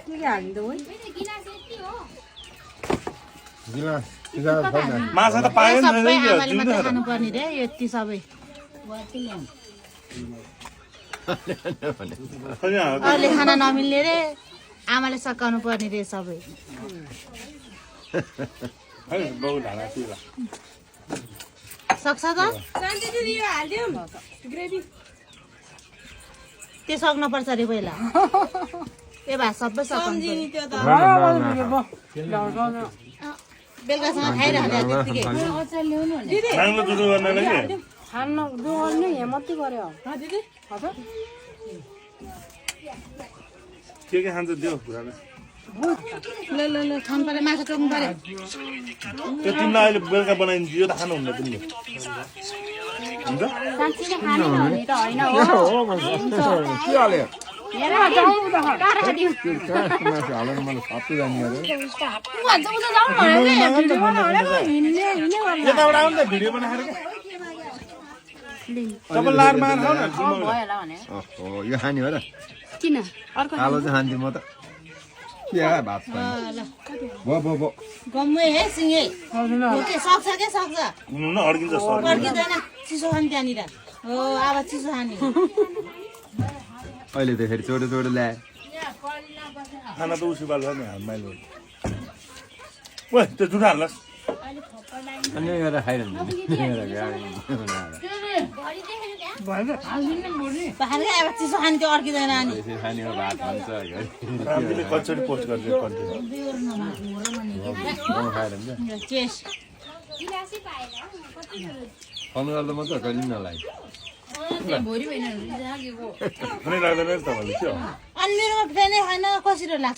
이게 안 돼. माछा त पाएन सबै आमाले मात्रै खानुपर्ने रे यति सबै अरूले खाना नमिल्ने रे आमाले सकाउनु पर्ने रे सबै सक्छ त त्यो सक्नु पर्छ रे पहिला त्यो भए सबै सक्नु बेलुकासँग खाइरहने त्यतिकै खान्न दुर्ने हेमती गर्यो दिदी के खान्छ दियो बुढाले ल ल ल खानु पर्यो माछा टोक्नु पर्यो त्यो तिमीलाई अहिले बेलुका बनाइदिन्छु यो त खानुहुन्न तिमीले हुन्छ साँच्चै खाने भने त होइन हो यताबाट आउनु त भिडियो बनाएर तपाईँ लार मार खाऊ न यो खाने हो र किन कालो चाहिँ खान्छु म त के भात भो गम्मै हे सिङे के सक्छ के सक्छ हुनु न अड्किन्छ सर पर्किँदैन चिसो खाने त्यहाँनिर हो अब चिसो खाने अहिले त फेरि चोटो चोटो ल्याए खाना त उसी बाल्छ नि हातमाइलो ओ त्यो जुठा हाल्लास् अनि गरेर खाइरहन्छ बाख्रा अब चिसो खाने त्यो अड्किँदैन अनि खाने हो भात भन्छ हामीले कचोडी पोस्ट गर्छ कन्टेन्ट चेस फोन गर्दा मात्र कहिले पनि नलाग्यो कुनै लाग्दैन नि तपाईँले के हो अनि मेरोमा फेरि होइन कसरी लाग्छ